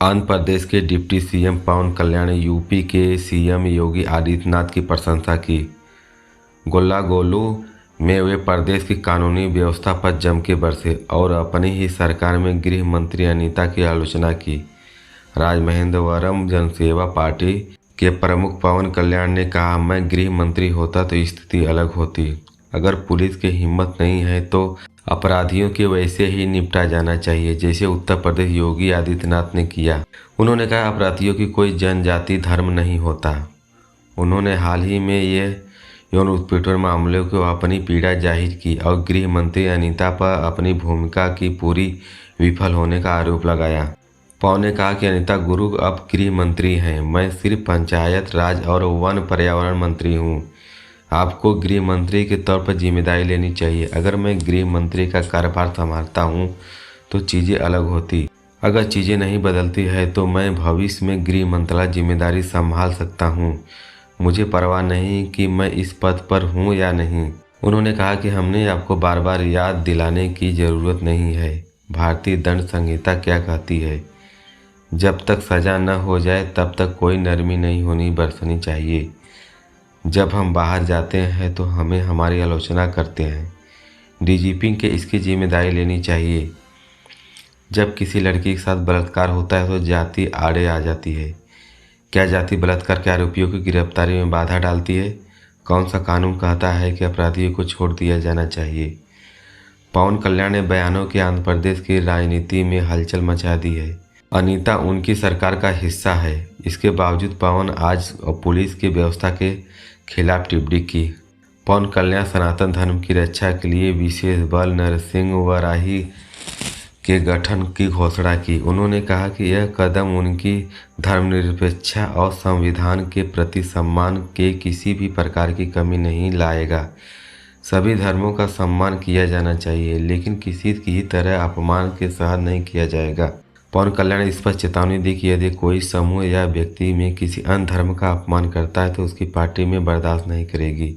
आंध्र प्रदेश के deputy CM पवन कल्याण ने UP के सीएम योगी आदित्यनाथ की प्रशंसा की। गोल्लागोलू में वे प्रदेश की कानूनी व्यवस्था पर जम के बरसे और अपनी ही सरकार में गृह मंत्री अनीता की आलोचना की। राजमहेंद्रवरम जनसेवा पार्टी के प्रमुख पवन कल्याण ने कहा, मैं गृह मंत्री होता तो स्थिति अलग होती। अगर पुलिस की हिम्मत नहीं है तो अपराधियों के वैसे ही निपटा जाना चाहिए जैसे उत्तर प्रदेश योगी आदित्यनाथ ने किया। उन्होंने कहा, अपराधियों की कोई जनजाति धर्म नहीं होता। उन्होंने हाल ही में ये यौन उत्पीड़न मामलों को अपनी पीड़ा जाहिर की और गृह मंत्री अनीता पर अपनी भूमिका की पूरी विफल होने का आरोप लगाया। पवन ने कहा कि अनीता गुरु अब गृह मंत्री हैं, मैं सिर्फ पंचायत राज और वन पर्यावरण मंत्री हूँ। आपको गृह मंत्री के तौर पर जिम्मेदारी लेनी चाहिए। अगर मैं गृह मंत्री का कार्यभार संभालता हूँ तो चीज़ें अलग होती। अगर चीज़ें नहीं बदलती है तो मैं भविष्य में गृह मंत्रालय जिम्मेदारी संभाल सकता हूँ। मुझे परवाह नहीं कि मैं इस पद पर हूँ या नहीं। उन्होंने कहा कि हमने आपको बार बार याद दिलाने की ज़रूरत नहीं है। भारतीय दंड संहिता क्या कहती है, जब तक सज़ा न हो जाए तब तक कोई नरमी नहीं बरतनी चाहिए। जब हम बाहर जाते हैं तो हमें हमारी आलोचना करते हैं। डीजीपी के इसकी जिम्मेदारी लेनी चाहिए। जब किसी लड़की के साथ बलात्कार होता है तो जाति आड़े आ जाती है। क्या जाति बलात्कार के आरोपियों की गिरफ्तारी में बाधा डालती है? कौन सा कानून कहता है कि अपराधियों को छोड़ दिया जाना चाहिए? पवन कल्याण ने बयानों की आंध्र प्रदेश की राजनीति में हलचल मचा दी है। अनीता उनकी सरकार का हिस्सा है। इसके बावजूद पवन आज पुलिस की व्यवस्था के खिलाफ टिप्पणी की। पवन कल्याण सनातन धर्म की रक्षा के लिए विशेष बल नरसिंह वराही के गठन की घोषणा की। उन्होंने कहा कि यह कदम उनकी धर्मनिरपेक्षता और संविधान के प्रति सम्मान के किसी भी प्रकार की कमी नहीं लाएगा। सभी धर्मों का सम्मान किया जाना चाहिए, लेकिन किसी की तरह अपमान के सहन नहीं किया जाएगा। पवन कल्याण ने इस पर चेतावनी दी कि यदि कोई समूह या व्यक्ति में किसी अन्य धर्म का अपमान करता है तो उसकी पार्टी में बर्दाश्त नहीं करेगी।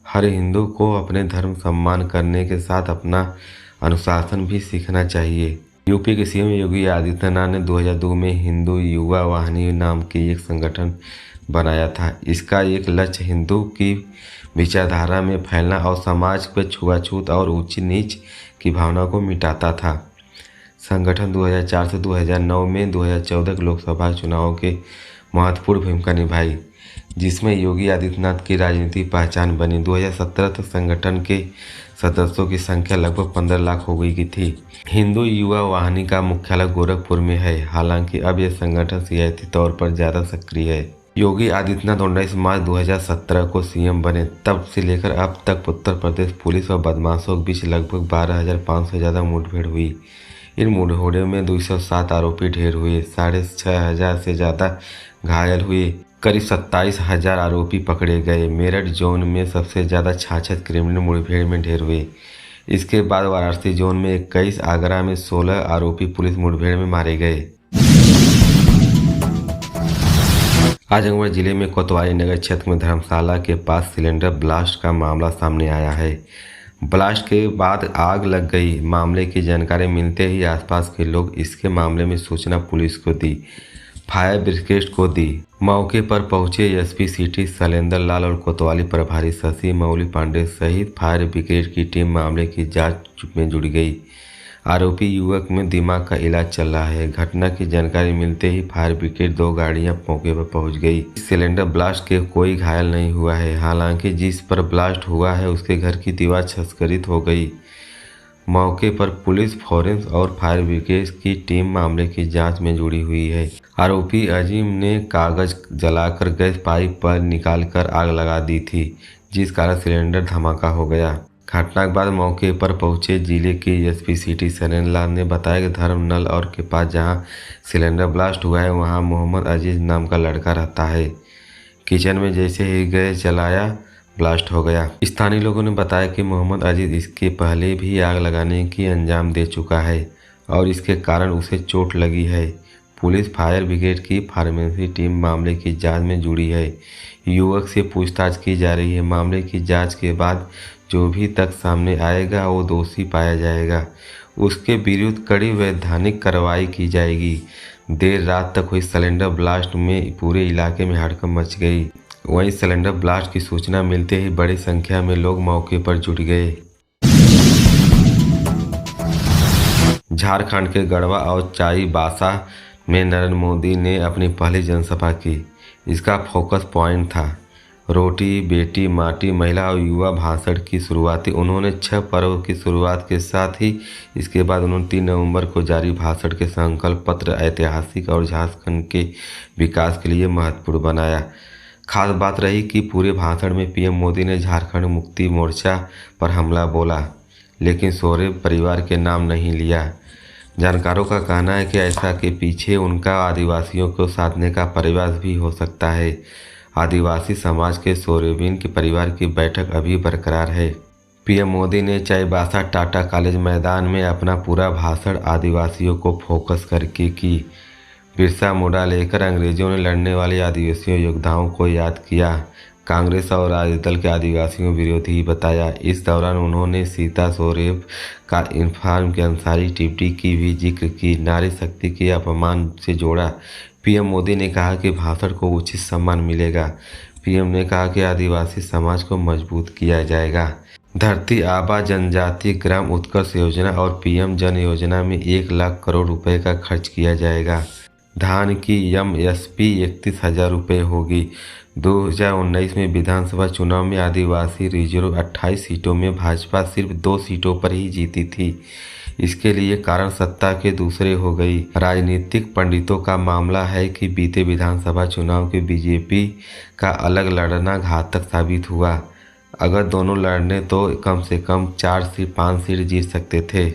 हर हिंदू को अपने धर्म सम्मान करने के साथ अपना अनुशासन भी सीखना चाहिए। यूपी के सीएम योगी आदित्यनाथ ने 2002 में हिंदू युवा वाहिनी नाम की एक संगठन बनाया था। इसका एक लक्ष्य हिंदू की विचारधारा में फैलना और समाज पर छुआछूत और ऊंच नीच की भावना को मिटाता था। संगठन 2004 से 2009 में 2014 के लोकसभा चुनावों के महत्वपूर्ण भूमिका निभाई, जिसमें योगी आदित्यनाथ की राजनीतिक पहचान बनी। 2017 तक संगठन के सदस्यों की संख्या लगभग 15 लाख हो गई थी। हिंदू युवा वाहिनी का मुख्यालय गोरखपुर में है। हालांकि अब यह संगठन सियासी तौर पर ज़्यादा सक्रिय है। योगी आदित्यनाथ 19 मार्च 2017 को सीएम बने। तब से लेकर अब तक उत्तर प्रदेश पुलिस और बदमाशों के बीच लगभग 12,500 से ज़्यादा मुठभेड़ हुई। इन मुठभेड़ों में 207 आरोपी ढेर हुए, 6,500 से ज़्यादा घायल हुए, करीब 27,000 आरोपी पकड़े गए। मेरठ जोन में सबसे ज़्यादा 66 क्रिमिनल मुठभेड़ में ढेर हुए। इसके बाद वाराणसी जोन में 21, आगरा में 16 आरोपी पुलिस मुठभेड़ में मारे गए। आजमगढ़ जिले में कोतवाली नगर क्षेत्र में धर्मशाला के पास सिलेंडर ब्लास्ट का मामला सामने आया है। ब्लास्ट के बाद आग लग गई। मामले की जानकारी मिलते ही आसपास के लोग इसके मामले में सूचना पुलिस को दी, फायर ब्रिगेड को दी। मौके पर पहुंचे एसपी सिटी शैलेंद्र लाल और कोतवाली प्रभारी शशि मौली पांडे सहित फायर ब्रिगेड की टीम मामले की जांच में जुड़ गई। आरोपी युवक में दिमाग का इलाज चल रहा है। घटना की जानकारी मिलते ही फायर ब्रिगेड 2 गाड़ियां मौके पर पहुंच गई। सिलेंडर ब्लास्ट के कोई घायल नहीं हुआ है। हालांकि जिस पर ब्लास्ट हुआ है उसके घर की दीवार क्षतिग्रस्त हो गई। मौके पर पुलिस, फॉरेंसिक और फायर ब्रिगेड की टीम मामले की जांच में जुड़ी हुई है। आरोपी अजीम ने कागज जलाकर गैस पाइप पर निकालकर आग लगा दी थी, जिस कारण सिलेंडर धमाका हो गया। घटना के बाद मौके पर पहुंचे जिले के एसपी सिटी शैलेंद्र लाल ने बताया कि धर्म नल और के पास जहां सिलेंडर ब्लास्ट हुआ है वहां मोहम्मद अजीज नाम का लड़का रहता है। किचन में जैसे ही गैस जलाया, ब्लास्ट हो गया। स्थानीय लोगों ने बताया कि मोहम्मद अजीज इसके पहले भी आग लगाने की अंजाम दे चुका है और इसके कारण उसे चोट लगी है। पुलिस, फायर ब्रिगेड की फार्मेसी टीम मामले की जांच में जुड़ी है। युवक से पूछताछ की जा रही है। मामले की जांच के बाद जो भी तक सामने आएगा वो दोषी पाया जाएगा। उसके विरुद्ध कड़ी वैधानिक कार्रवाई की जाएगी। देर रात तक हुई सिलेंडर ब्लास्ट में पूरे इलाके में हड़कंप मच गई। वहीं सिलेंडर ब्लास्ट की सूचना मिलते ही बड़ी संख्या में लोग मौके पर जुट गए। झारखंड के गढ़वा और चाईबासा में नरेंद्र मोदी ने अपनी पहली जनसभा की। इसका फोकस पॉइंट था रोटी बेटी माटी महिला और युवा भाषण की शुरुआती। उन्होंने 6 पर्व की शुरुआत के साथ ही इसके बाद उन्होंने 3 नवंबर को जारी भाषण के संकल्प पत्र ऐतिहासिक और झारखंड के विकास के लिए महत्वपूर्ण बनाया। खास बात रही कि पूरे भाषण में पीएम मोदी ने झारखंड मुक्ति मोर्चा पर हमला बोला, लेकिन सोरेन परिवार के नाम नहीं लिया। जानकारों का कहना है कि ऐसा के पीछे उनका आदिवासियों को साधने का प्रयास भी हो सकता है। आदिवासी समाज के सोरेन के परिवार की बैठक अभी बरकरार है। पीएम मोदी ने चाईबासा टाटा कॉलेज मैदान में अपना पूरा भाषण आदिवासियों को फोकस करके की। बिरसा मुंडा लेकर अंग्रेजों ने लड़ने वाले आदिवासी योद्धाओं को याद किया। कांग्रेस और राजदल के आदिवासियों विरोधी बताया। इस दौरान उन्होंने सीता सोरेन का इन्फार्म के अंसारी टिप्पणी की भी जिक्र की। नारी शक्ति के अपमान से जोड़ा। पीएम मोदी ने कहा कि भाषण को उचित सम्मान मिलेगा। पीएम ने कहा कि आदिवासी समाज को मजबूत किया जाएगा। धरती आबा जनजाति ग्राम उत्कर्ष योजना और पीएम जन योजना में 1 लाख करोड़ रुपए का खर्च किया जाएगा। धान की एमएसपी 31,000 रुपये होगी। 2019 में विधानसभा चुनाव में आदिवासी रिजर्व 28 सीटों में भाजपा सिर्फ 2 सीटों पर ही जीती थी। इसके लिए कारण सत्ता के दूसरे हो गई। राजनीतिक पंडितों का मामला है कि बीते विधानसभा चुनाव के बीजेपी का अलग लड़ना घातक साबित हुआ। अगर दोनों लड़ने तो कम से कम 4 से 5 सीट जीत सकते थे।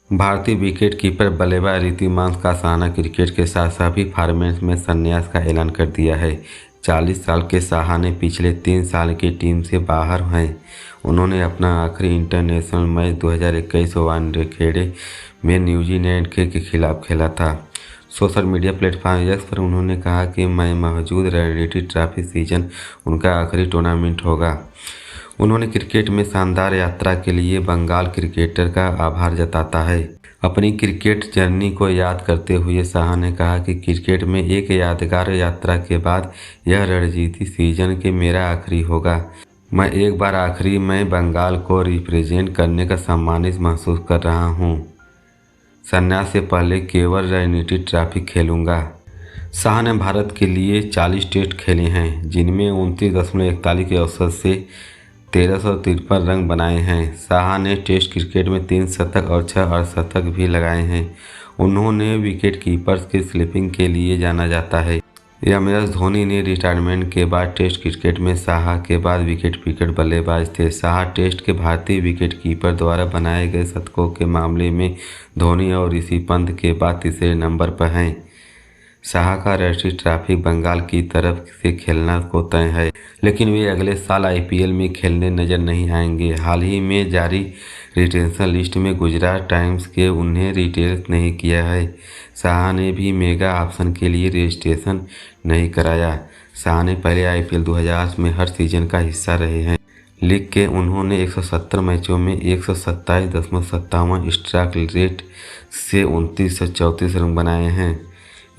भारतीय विकेट कीपर बल्लेबाज ऋद्धिमान साहा क्रिकेट के साथ सभी फॉर्मेट में संन्यास का ऐलान कर दिया है। 40 साल के साहा ने पिछले 3 साल की टीम से बाहर हैं। उन्होंने अपना आखिरी इंटरनेशनल मैच 2021 वानखेड़े में न्यूजीलैंड के खिलाफ खेला था। सोशल मीडिया प्लेटफॉर्म एक्स पर उन्होंने कहा कि मैं मौजूद रणजी ट्रॉफी सीजन उनका आखिरी टूर्नामेंट होगा। उन्होंने क्रिकेट में शानदार यात्रा के लिए बंगाल क्रिकेटर का आभार जताता है। अपनी क्रिकेट जर्नी को याद करते हुए साहा ने कहा कि क्रिकेट में एक यादगार यात्रा के बाद यह रणजी सीजन के मेरा आखिरी होगा। मैं एक बार आखिरी में बंगाल को रिप्रेजेंट करने का सम्मानित महसूस कर रहा हूं। संन्यास से पहले केवल रणजी ट्रॉफी खेलूंगा। साहा ने भारत के लिए 40 टेस्ट खेले हैं, जिनमें 29.41 के औसत से 1353 रन बनाए हैं। साहा ने टेस्ट क्रिकेट में 3 शतक और 6 अर्धशतक भी लगाए हैं। उन्होंने विकेट कीपर्स के स्लिपिंग के लिए जाना जाता है। एमएस धोनी ने रिटायरमेंट के बाद टेस्ट क्रिकेट में साहा के बाद विकेट बल्लेबाज थे। साहा टेस्ट के भारतीय विकेट कीपर द्वारा बनाए गए शतकों के मामले में धोनी और ऋषि पंत के बाद तीसरे नंबर पर हैं। साहा का रणजी ट्रॉफी बंगाल की तरफ से खेलना को तय है, लेकिन वे अगले साल आईपीएल में खेलने नजर नहीं आएंगे। हाल ही में जारी रिटेंशन लिस्ट में गुजरात टाइम्स के उन्हें रिटेल नहीं किया है। साहा ने भी मेगा ऑप्शन के लिए रजिस्ट्रेशन नहीं कराया। साहा ने पहले आईपीएल 2008 में हर सीजन का हिस्सा रहे हैं। लीग के उन्होंने 170 मैचों में 127.57 स्ट्राइक रेट से 2934 रन बनाए हैं।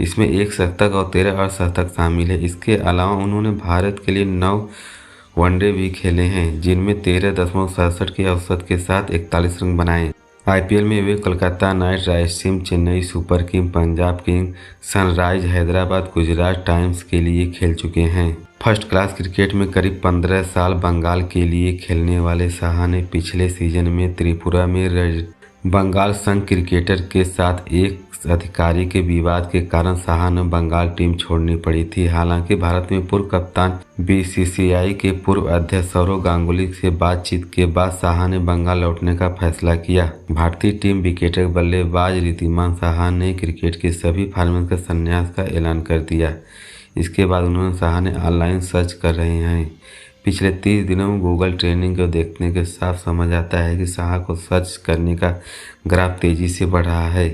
इसमें 1 शतक और 13 अर्धशतक शामिल है। इसके अलावा उन्होंने भारत के लिए 9 वनडे भी खेले हैं, जिनमें 13.67 के औसत के साथ 41 रन बनाए। आईपीएल में वे Kolkata Knight Riders, Chennai Super King, Punjab King, Sunrise Hyderabad, Gujarat Titans के लिए खेल चुके हैं। फर्स्ट क्लास क्रिकेट में करीब 15 साल बंगाल के लिए खेलने वाले साहा ने पिछले सीजन में त्रिपुरा में बंगाल संघ क्रिकेटर के साथ एक अधिकारी के विवाद के कारण साहा ने बंगाल टीम छोड़नी पड़ी थी। हालांकि भारत में पूर्व कप्तान बीसीसीआई के पूर्व अध्यक्ष सौरव गांगुली से बातचीत के बाद साहा ने बंगाल लौटने का फैसला किया। भारतीय टीम विकेट बल्लेबाज ऋद्धिमान साहा ने क्रिकेट के सभी फॉर्मेट का संन्यास का ऐलान कर दिया। इसके बाद उन्होंने साहा ने ऑनलाइन सर्च कर रहे हैं। पिछले 30 दिनों में गूगल ट्रेंडिंग को देखने के साफ समझ आता है कि साहा को सर्च करने का ग्राफ तेजी से बढ़ रहा है।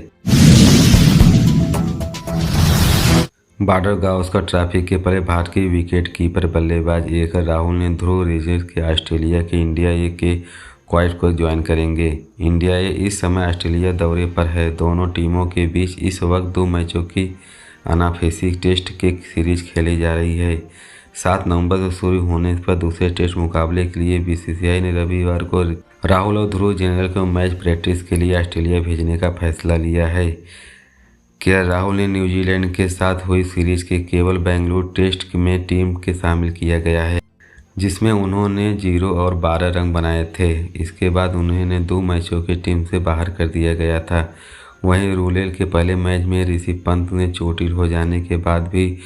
बॉर्डर गावस्कर ट्रॉफी के पहले भारतीय विकेट कीपर बल्लेबाज एकर राहुल ने ध्रुव रिजर्व के ऑस्ट्रेलिया के इंडिया ए के क्वाइट को ज्वाइन करेंगे। इंडिया इस समय ऑस्ट्रेलिया दौरे पर है। दोनों टीमों के बीच इस वक्त 2 मैचों की अनाफेसी टेस्ट की सीरीज खेली जा रही है। 7 नवंबर को शुरू होने पर दूसरे टेस्ट मुकाबले के लिए बीसीसीआई ने रविवार को राहुल और ध्रुव जेनरल को मैच प्रैक्टिस के लिए ऑस्ट्रेलिया भेजने का फैसला लिया है। केएल राहुल ने न्यूजीलैंड के साथ हुई सीरीज के केवल बेंगलुरु टेस्ट में टीम के शामिल किया गया है, जिसमें उन्होंने 0 और 12 रन बनाए थे। इसके बाद उन्हें 2 मैचों की टीम से बाहर कर दिया गया था। वहीं रूलेल के पहले मैच में ऋषभ पंत ने चोटिल हो जाने के बाद भी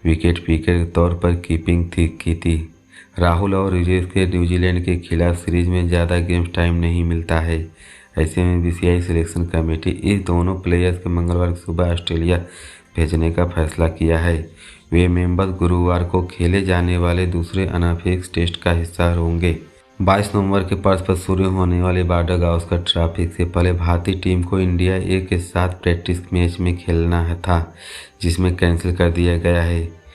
विकेट कीपर के तौर पर कीपिंग की थी। राहुल और ऋषभ के न्यूजीलैंड के खिलाफ सीरीज में ज़्यादा गेम टाइम नहीं मिलता है। ऐसे में बीसीसीआई सिलेक्शन कमेटी इस दोनों प्लेयर्स के मंगलवार की सुबह ऑस्ट्रेलिया भेजने का फैसला किया है। वे मेंबर गुरुवार को खेले जाने वाले दूसरे अनाफेक्स टेस्ट का हिस्सा होंगे। 22 नवंबर के पर्थ पर शुरू होने वाले बॉर्डर गावस्कर ट्रॉफी से पहले भारतीय टीम को इंडिया ए के साथ प्रैक्टिस मैच में खेलना था, जिसमें कैंसिल कर दिया गया है।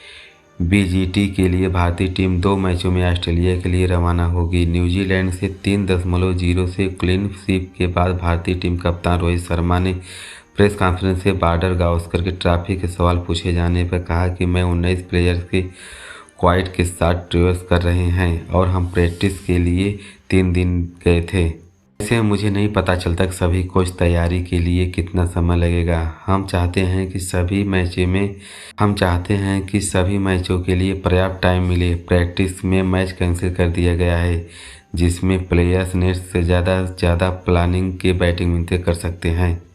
बीजीटी के लिए भारतीय टीम 2 मैचों में ऑस्ट्रेलिया के लिए रवाना होगी। न्यूजीलैंड से 3.0 से क्लीन स्वीप के बाद भारतीय टीम कप्तान रोहित शर्मा ने प्रेस कॉन्फ्रेंस से बॉर्डर गावस्कर के ट्रॉफी के सवाल पूछे जाने पर कहा कि मैं 19 प्लेयर्स के क्वाइट के साथ ट्रेवल्स कर रहे हैं और हम प्रैक्टिस के लिए 3 दिन गए थे। ऐसे मुझे नहीं पता चलता कि सभी कोच तैयारी के लिए कितना समय लगेगा। हम चाहते हैं कि सभी मैचों के लिए पर्याप्त टाइम मिले। प्रैक्टिस में मैच कैंसिल कर दिया गया है, जिसमें प्लेयर्स नेट से ज़्यादा प्लानिंग के बैटिंग मिलते कर सकते हैं।